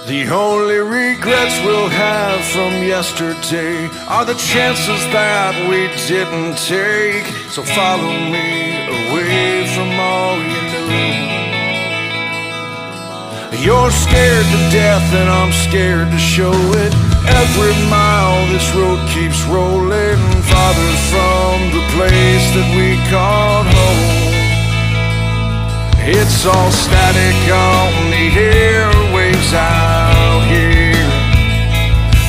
The only regrets we'll have from yesterday are the chances that we didn't take. So follow me away from all you knew. You're scared to death and I'm scared to show it. Every mile this road keeps rolling farther from the place that we called home. It's all static on the airwaves out here,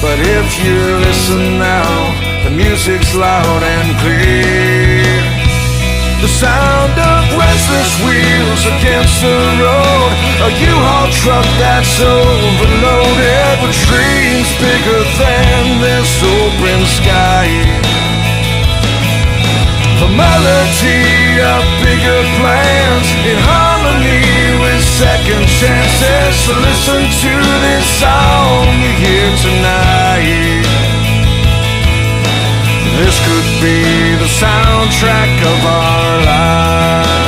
but if you listen now, the music's loud and clear. The sound of restless wheels against the road, a U-Haul truck that's overloaded with dreams bigger than this open sky. The melody of bigger plans in harmony with second chances. So listen to this song you hear tonight. This could be the soundtrack of our lives.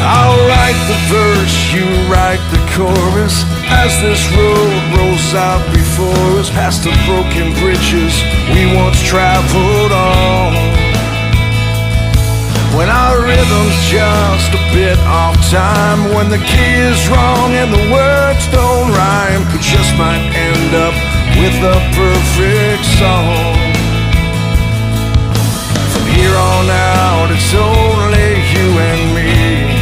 I'll write the verse, you write the chorus, as this road rolls out before us, past the broken bridges we once traveled on. When our rhythm's just a bit off time, when the key is wrong and the words don't rhyme, we just might end up with a perfect song. From here on out, it's only you and me.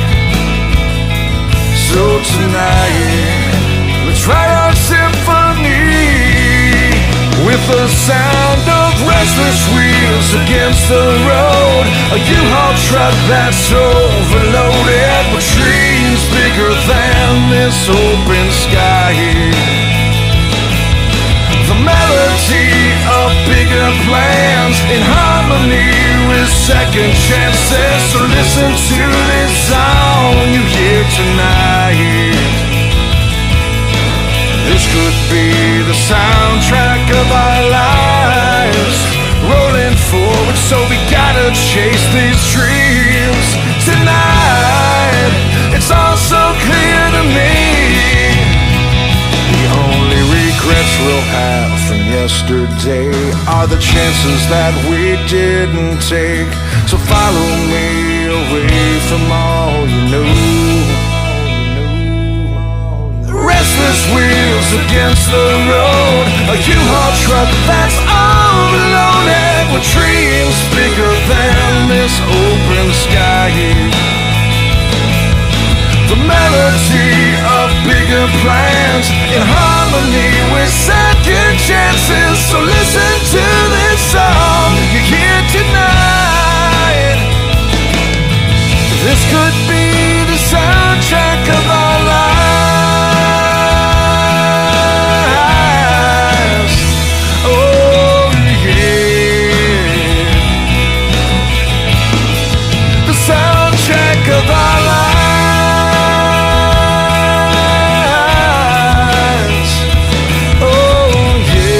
So tonight, let's write our symphony with the sound of restless wheels against the road, a U-Haul truck that's overloaded with dreams bigger than this open sky. The melody of bigger plans in harmony with second chances. So listen to this song you hear tonight. This could be the soundtrack of our lives, rolling forward, so we gotta chase these dreams tonight. It's all so clear to me. The only regrets we'll have from yesterday are the chances that we didn't take. So follow me away from all you know. Restless wheels against the road, a U-Haul truck that's overloaded with dreams bigger than this open sky. The melody of bigger plans in harmony with second chances. So listen to this song you hear tonight. This could be the soundtrack of our lives. Of our lives. Oh yeah.